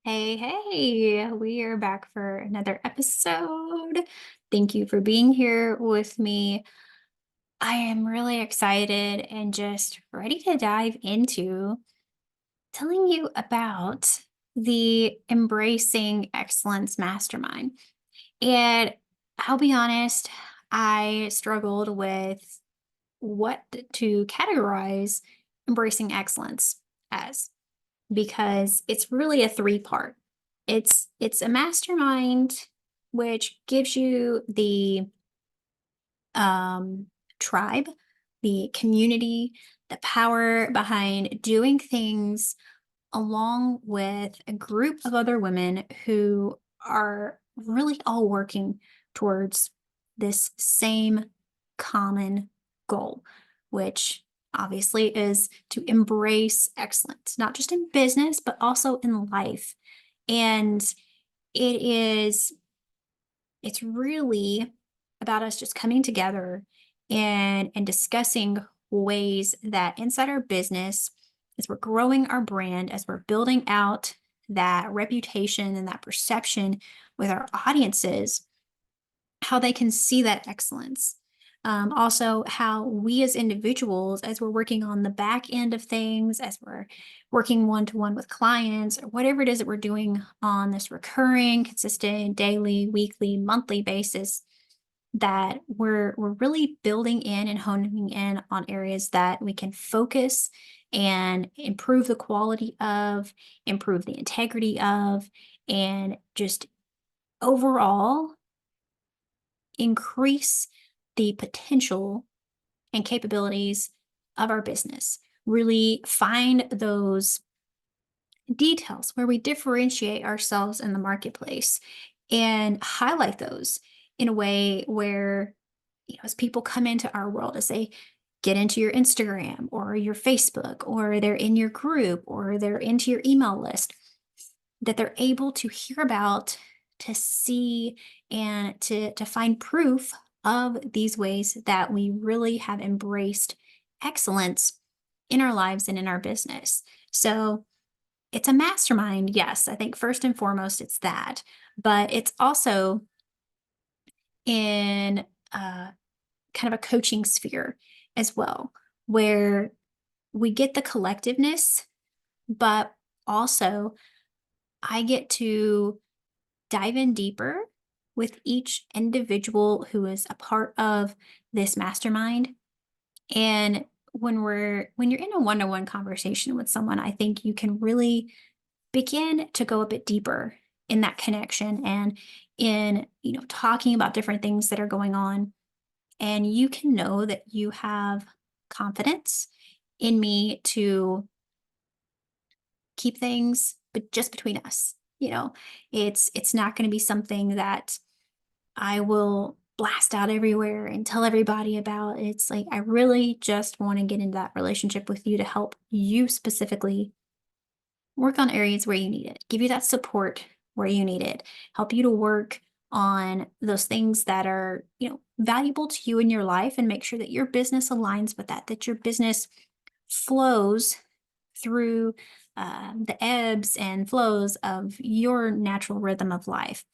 Hey, we are back for another episode. Thank you for being here with me. I am really excited and just ready to dive into telling you about the Embracing Excellence Mastermind. And I'll be honest, I struggled with what to categorize embracing excellence as because it's really a three-part. It's a mastermind which gives you the um tribe, the community, the power behind doing things along with a group of other women who are really all working towards this same common goal, which obviously is to embrace excellence, not just in business, but also in life. And it is, it's really about us just coming together and discussing ways that inside our business, as we're growing our brand, as we're building out that reputation and that perception with our audiences, how they can see that excellence. Also, how we as individuals, as we're working on the back end of things, as we're working one to one with clients, or whatever it is that we're doing on this recurring, consistent, daily, weekly, monthly basis, that we're really building in and honing in on areas that we can focus and improve the quality of, improve the integrity of, and just overall increase the potential and capabilities of our business. Really find those details where we differentiate ourselves in the marketplace and highlight those in a way where, as people come into our world, as they get into your Instagram or your Facebook, or they're in your group, or they're into your email list, that they're able to hear about, to see, and to find proof of these ways that we really have embraced excellence in our lives and in our business. So it's a mastermind. Yes, I think first and foremost it's that, but it's also in kind of a coaching sphere as well, where we get the collectiveness, but also I get to dive in deeper with each individual who is a part of this mastermind. And when you're in a one-to-one conversation with someone, I think you can really begin to go a bit deeper in that connection and in, talking about different things that are going on. And you can know that you have confidence in me to keep things but just between us. It's not going to be something that I will blast out everywhere and tell everybody about. It's like I really just want to get into that relationship with you to help you specifically work on areas where you need it, give you that support where you need it, help you to work on those things that are, valuable to you in your life, and make sure that your business aligns with that, that your business flows through the ebbs and flows of your natural rhythm of life.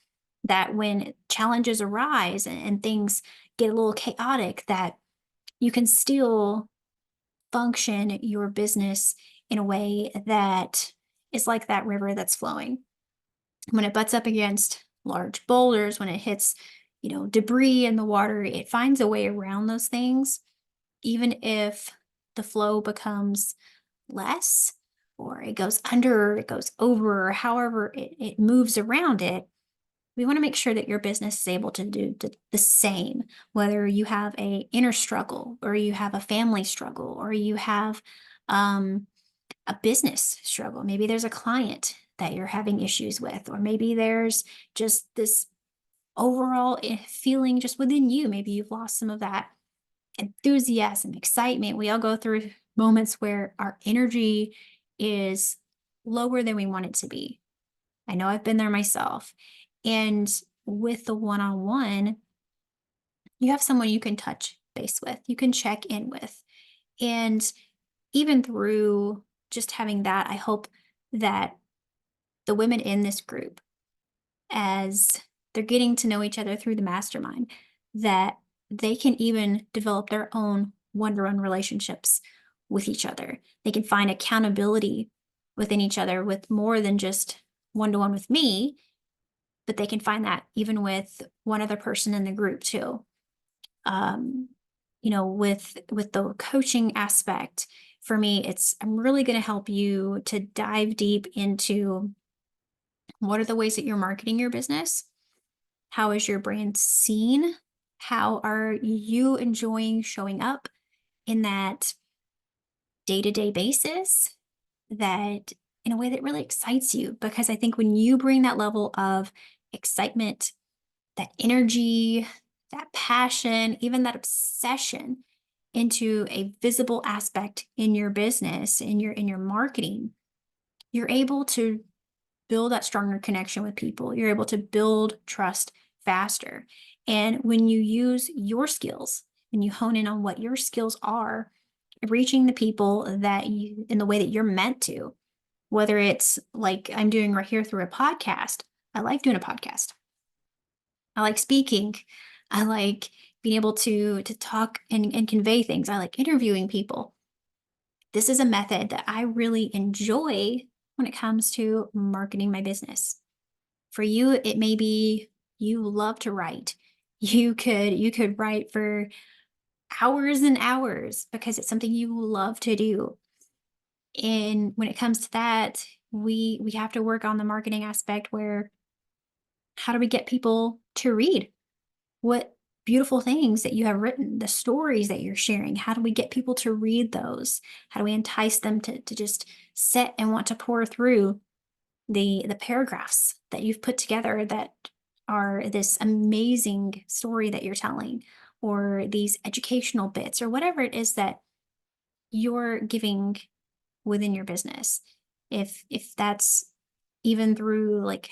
That when challenges arise and things get a little chaotic, that you can still function your business in a way that is like that river that's flowing. When it butts up against large boulders, when it hits, debris in the water, it finds a way around those things, even if the flow becomes less, or it goes under, or it goes over, or however it moves around it. We want to make sure that your business is able to do the same, whether you have a inner struggle, or you have a family struggle, or you have um, a business struggle. Maybe there's a client that you're having issues with, or maybe there's just this overall feeling just within you. Maybe you've lost some of that enthusiasm, excitement. We all go through moments where our energy is lower than we want it to be. I know I've been there myself. And with the one on one, you have someone you can touch base with, you can check in with. And even through just having that, I hope that the women in this group, as they're getting to know each other through the mastermind, that they can even develop their own one-to-one relationships with each other. They can find accountability within each other with more than just one-to-one with me, but they can find that even with one other person in the group too. Um, with the coaching aspect, for me, I'm really going to help you to dive deep into what are the ways that you're marketing your business? How is your brand seen? How are you enjoying showing up in that day-to-day basis, that in a way that really excites you? Because I think when you bring that level of excitement, that energy, that passion, even that obsession into a visible aspect in your business, in your marketing, you're able to build that stronger connection with people. You're able to build trust faster. And when you use your skills, when you hone in on what your skills are, reaching the people that you in the way that you're meant to, whether it's like I'm doing right here through a podcast. I like doing a podcast. I like speaking. I like being able to talk and convey things. I like interviewing people. This is a method that I really enjoy when it comes to marketing my business. For you, it may be you love to write. You could write for hours and hours because it's something you love to do. And when it comes to that, we have to work on the marketing aspect where how do we get people to read what beautiful things that you have written, the stories that you're sharing? How do we get people to read those? How do we entice them to just sit and want to pour through the paragraphs that you've put together that are this amazing story that you're telling, or these educational bits, or whatever it is that you're giving within your business? If that's even through like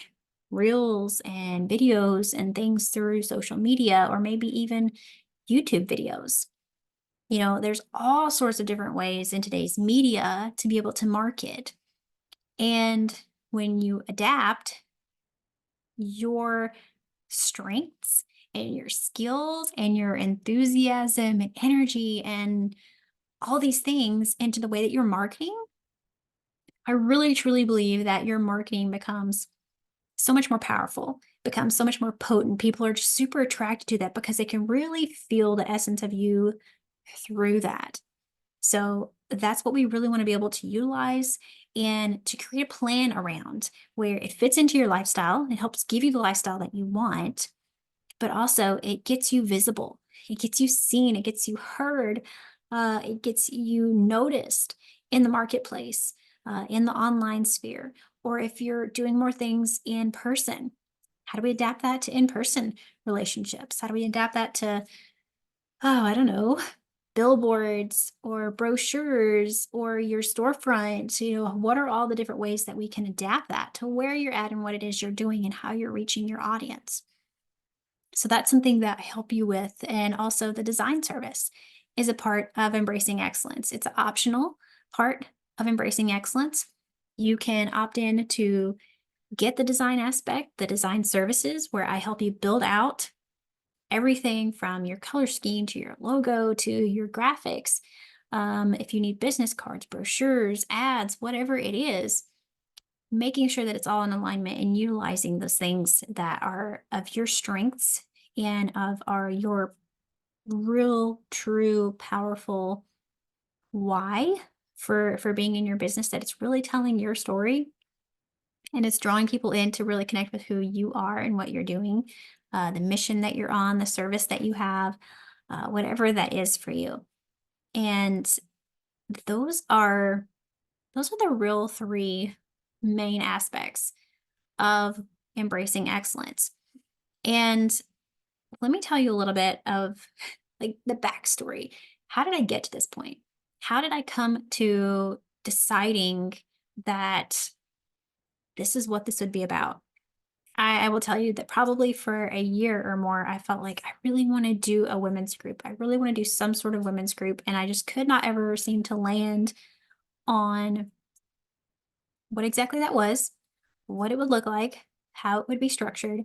reels and videos and things through social media, or maybe even YouTube videos. There's all sorts of different ways in today's media to be able to market. And when you adapt your strengths and your skills and your enthusiasm and energy and all these things into the way that you're marketing, I really truly believe that your marketing becomes so much more powerful, becomes so much more potent. People are just super attracted to that because they can really feel the essence of you through that. So that's what we really want to be able to utilize and to create a plan around where it fits into your lifestyle. It helps give you the lifestyle that you want, but also it gets you visible. It gets you seen. It gets you heard. It gets you noticed in the marketplace, in the online sphere, or if you're doing more things in person. How do we adapt that to in-person relationships? How do we adapt that to, oh, I don't know, billboards or brochures or your storefront? What are all the different ways that we can adapt that to where you're at and what it is you're doing and how you're reaching your audience? So that's something that I help you with. And also the design service is a part of Embracing Excellence. It's an optional part of Embracing Excellence. You can opt in to get the design aspect, the design services, where I help you build out everything from your color scheme to your logo to your graphics. If you need business cards, brochures, ads, whatever it is, making sure that it's all in alignment and utilizing those things that are of your strengths and of your real, true, powerful why for being in your business, that it's really telling your story and it's drawing people in to really connect with who you are and what you're doing, the mission that you're on, the service that you have, whatever that is for you. And those are the real three main aspects of embracing excellence. And let me tell you a little bit of like the backstory. How did I get to this point? How did I come to deciding that this is what this would be about? I will tell you that probably for a year or more, I felt like I really want to do a women's group. I really want to do some sort of women's group. And I just could not ever seem to land on what exactly that was, what it would look like, how it would be structured.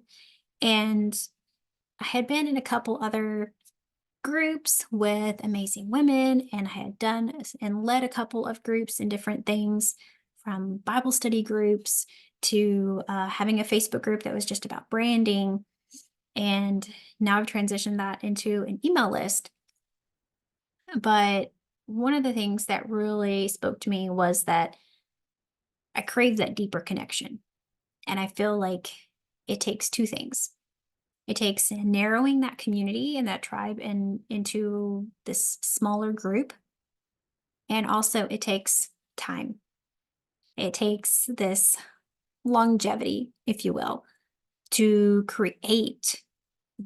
And I had been in a couple other groups with amazing women, and I had done and led a couple of groups in different things, from Bible study groups to having a Facebook group that was just about branding. And now I've transitioned that into an email list. But one of the things that really spoke to me was that I crave that deeper connection. And I feel like it takes two things. It takes narrowing that community and that tribe into this smaller group. And also it takes time. It takes this longevity, if you will, to create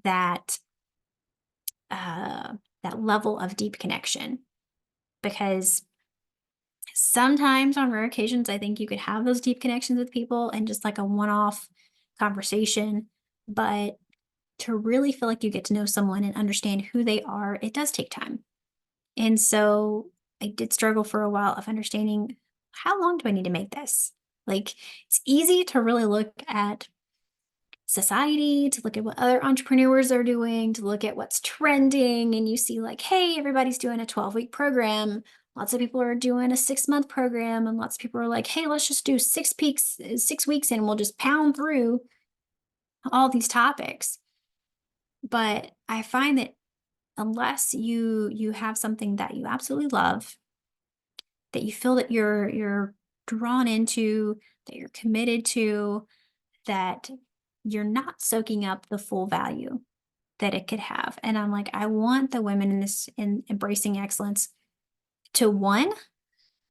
that uh, that level of deep connection. Because sometimes, on rare occasions, I think you could have those deep connections with people and just like a one-off conversation. But to really feel like you get to know someone and understand who they are, it does take time. And so I did struggle for a while of understanding, how long do I need to make this? Like, it's easy to really look at society, to look at what other entrepreneurs are doing, to look at what's trending. And you see, like, hey, everybody's doing a 12-week program. Lots of people are doing a 6-month program. And lots of people are like, hey, let's just do 6 weeks and we'll just pound through all these topics. But I find that unless you have something that you absolutely love, that you feel that you're drawn into, that you're committed to, that you're not soaking up the full value that it could have. And I'm like, I want the women in embracing excellence to, one,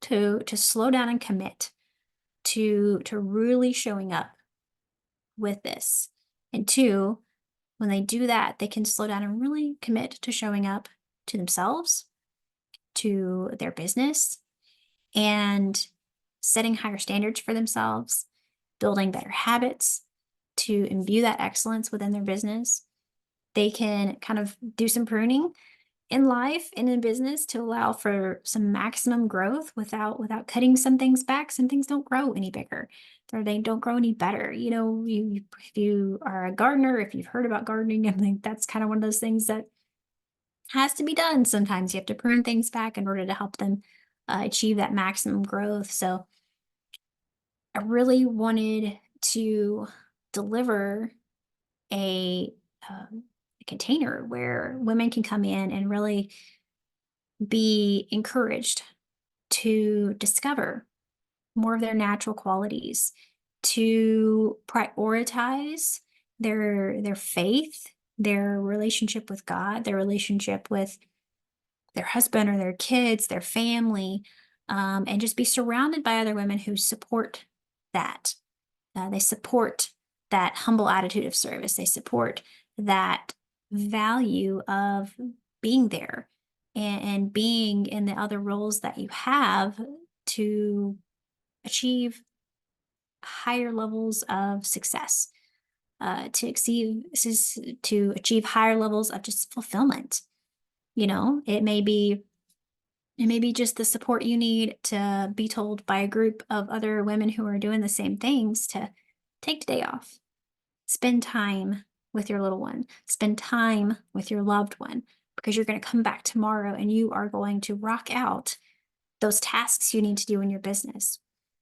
to slow down and commit to really showing up with this. And two, when they do that, they can slow down and really commit to showing up to themselves, to their business, and setting higher standards for themselves, building better habits to imbue that excellence within their business. They can kind of do some pruning in life and in business to allow for some maximum growth without cutting some things back. Some things don't grow any bigger, or they don't grow any better. If you are a gardener, if you've heard about gardening, I think that's kind of one of those things that has to be done. Sometimes you have to prune things back in order to help them achieve that maximum growth. So I really wanted to deliver a, a container where women can come in and really be encouraged to discover more of their natural qualities, to prioritize their faith, their relationship with God, their relationship with their husband or their kids, their family, and just be surrounded by other women who support that. They support that humble attitude of service. They support that value of being there and being in the other roles that you have to achieve higher levels of success, to achieve higher levels of just fulfillment. It may be just the support you need to be told by a group of other women who are doing the same things to take the day off, spend time with your little one, spend time with your loved one, because you're going to come back tomorrow and you are going to rock out those tasks you need to do in your business.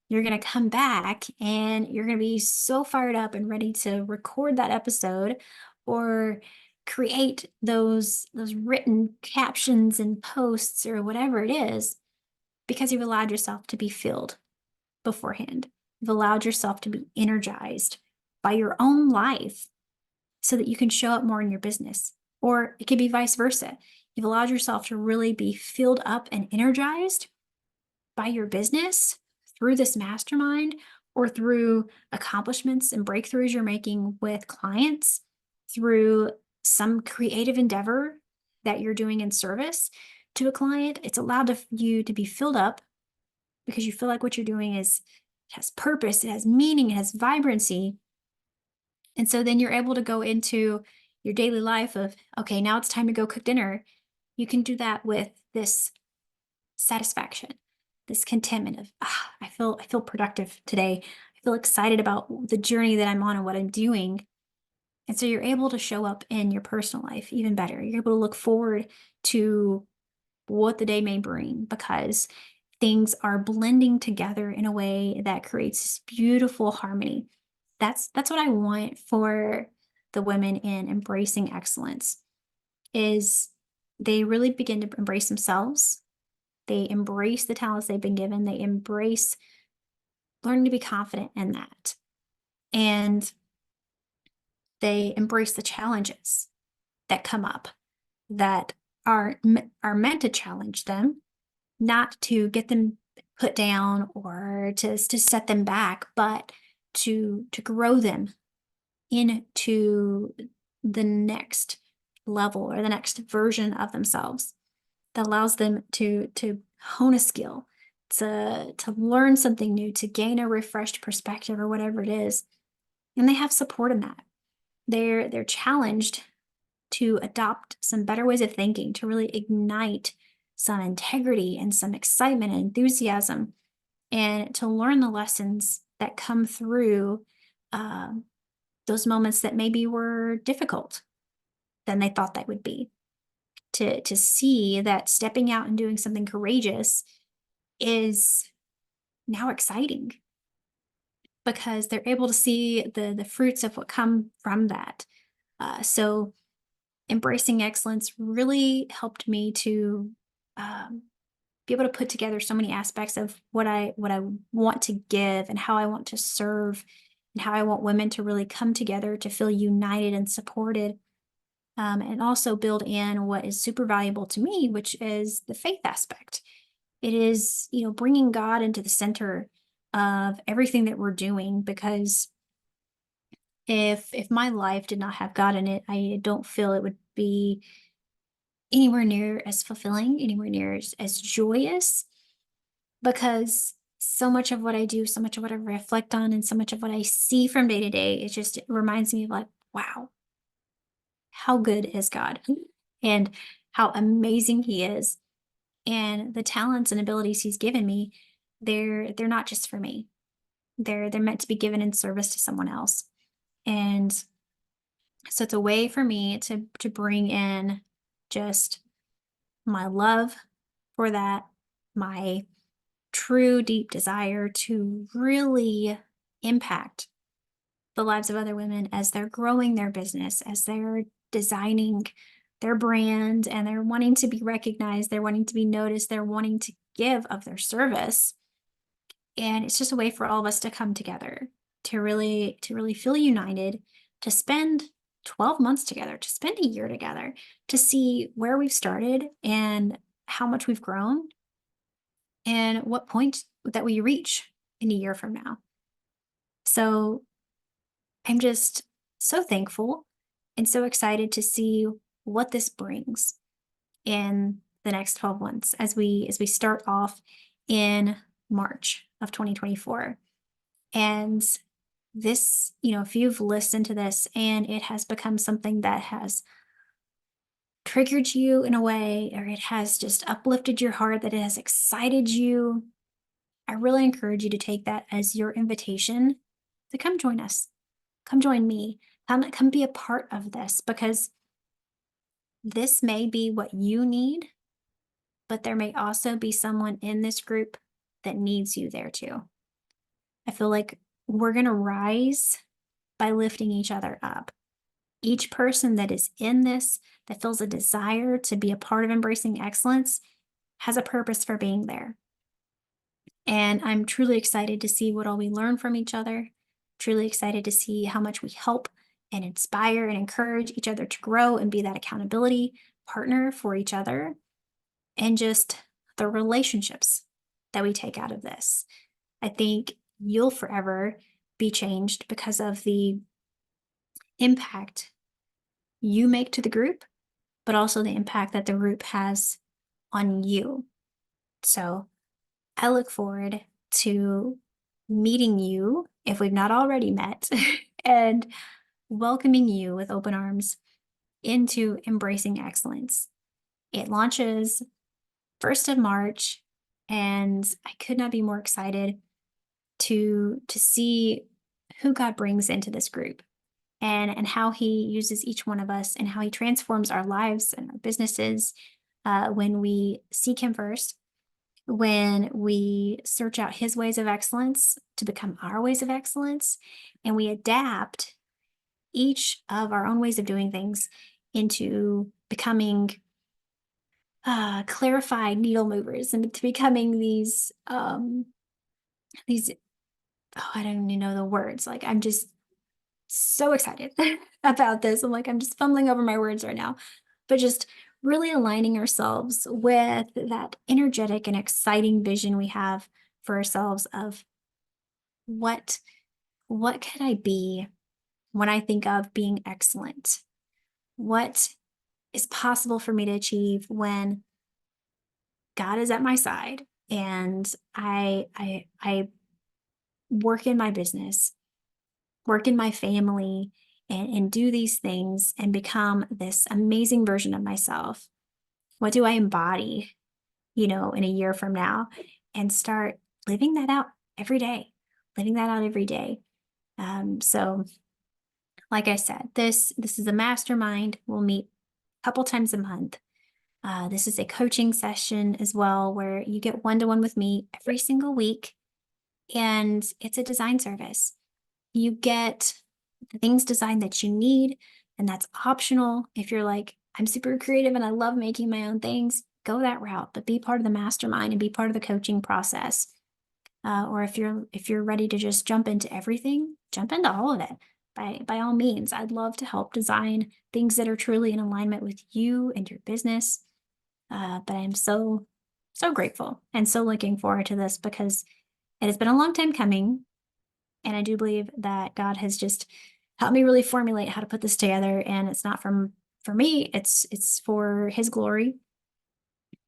You're going to come back and you're going to be so fired up and ready to record that episode or create those written captions and posts or whatever it is, because you've allowed yourself to be filled beforehand. You've allowed yourself to be energized by your own life so that you can show up more in your business. Or it could be vice versa. You've allowed yourself to really be filled up and energized by your business through this mastermind, or through accomplishments and breakthroughs you're making with clients, through some creative endeavor that you're doing in service to a client. It's allowed you to be filled up because you feel like what you're doing has purpose, it has meaning, it has vibrancy. And so then you're able to go into your daily life of, okay, now it's time to go cook dinner. You can do that with this satisfaction, this contentment of, I feel productive today. I feel excited about the journey that I'm on and what I'm doing. And so you're able to show up in your personal life even better. You're able to look forward to what the day may bring because things are blending together in a way that creates this beautiful harmony. That's what I want for the women in embracing excellence is they really begin to embrace themselves. They embrace the talents they've been given. They embrace learning to be confident in that. And they embrace the challenges that come up that are meant to challenge them, not to get them put down or to set them back, but to grow them into the next level or the next version of themselves that allows them to hone a skill, to learn something new, to gain a refreshed perspective or whatever it is. And they have support in that. They're challenged to adopt some better ways of thinking, to really ignite some integrity and some excitement and enthusiasm, and to learn the lessons that come through um, those moments that maybe were difficult than they thought they would be. To see that stepping out and doing something courageous is now exciting because they're able to see the fruits of what come from that. So embracing excellence really helped me to um, be able to put together so many aspects of what I want to give and how I want to serve and how I want women to really come together to feel united and supported. And also build in what is super valuable to me, which is the faith aspect. It is, bringing God into the center of everything that we're doing because if my life did not have God in it, I don't feel it would be anywhere near as fulfilling, anywhere near as joyous, because so much of what I do, so much of what I reflect on, and so much of what I see from day to day, it reminds me of like, wow, how good is God and how amazing He is. And the talents and abilities He's given me, they're not just for me. They're meant to be given in service to someone else. And so it's a way for me to bring in just my love for that, my true deep desire to really impact the lives of other women as they're growing their business, as they're designing their brand and they're wanting to be recognized, they're wanting to be noticed, they're wanting to give of their service. And it's just a way for all of us to come together, to really feel united, to spend 12 months together, to spend a year together, to see where we've started and how much we've grown and what point that we reach in a year from now. So I'm just so thankful and so excited to see what this brings in the next 12 months as we start off in March of 2024. And this, if you've listened to this and it has become something that has triggered you in a way, or it has just uplifted your heart, that it has excited you, I really encourage you to take that as your invitation to come join us. Come join me. Come be a part of this because this may be what you need, but there may also be someone in this group that needs you there too. I feel like we're going to rise by lifting each other up. Each person that is in this, that feels a desire to be a part of embracing excellence, has a purpose for being there. And I'm truly excited to see what all we learn from each other, truly excited to see how much we help and inspire and encourage each other to grow and be that accountability partner for each other, and just the relationships that we take out of this. I think you'll forever be changed because of the impact you make to the group, but also the impact that the group has on you. So I look forward to meeting you if we've not already met and welcoming you with open arms into Embracing Excellence. It launches 1st of March, and I could not be more excited to see who God brings into this group, and how he uses each one of us, and how he transforms our lives and our businesses when we seek him first, when we search out his ways of excellence to become our ways of excellence, and we adapt each of our own ways of doing things into becoming clarified needle movers, and to becoming these, oh, I don't even know the words. Like, I'm just so excited about this. I'm just fumbling over my words right now, but just really aligning ourselves with that energetic and exciting vision we have for ourselves of what could I be when I think of being excellent? What is possible for me to achieve when God is at my side, and I work in my business, work in my family, and do these things and become this amazing version of myself? What do I embody, in a year from now, and start living that out every day, living that out every day. So like I said, this is a mastermind. We'll meet a couple times a month. This is a coaching session as well, where you get one-to-one with me every single week, and it's a design service. You get the things designed that you need, and that's optional. If you're like, I'm super creative and I love making my own things, go that route, but be part of the mastermind and be part of the coaching process. Or if you're ready to just jump into everything, jump into all of it. By all means, I'd love to help design things that are truly in alignment with you and your business. But I'm so grateful and so looking forward to this, because it has been a long time coming. And I do believe that God has just helped me really formulate how to put this together. And it's not for me, it's for his glory.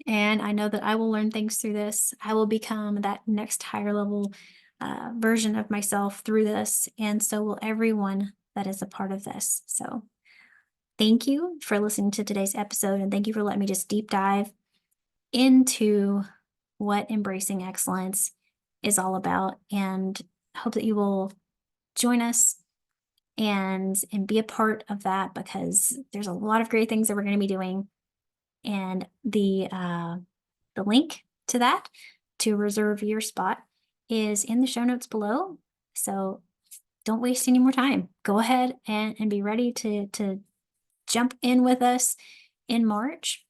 And I know that I will learn things through this. I will become that next higher level version of myself through this. And so will everyone that is a part of this. So thank you for listening to today's episode. And thank you for letting me just deep dive into what embracing excellence is all about. And hope that you will join us and be a part of that, because there's a lot of great things that we're going to be doing. And the link to that, to reserve your spot, is in the show notes below. So don't waste any more time. Go ahead and be ready to jump in with us in March.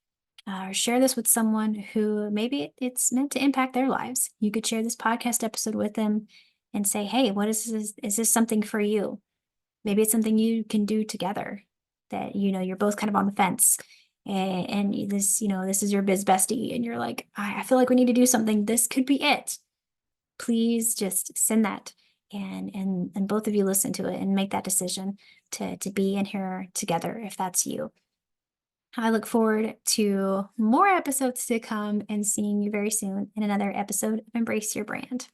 Share this with someone who maybe it's meant to impact their lives. You could share this podcast episode with them and say, hey, what is this? Is this something for you? Maybe it's something you can do together, that, you're both kind of on the fence, and this is your biz bestie, and you're like, I feel like we need to do something. This could be it. Please just send that, and both of you listen to it and make that decision to be in here together, if that's you. I look forward to more episodes to come, and seeing you very soon in another episode of Embrace Your Brand.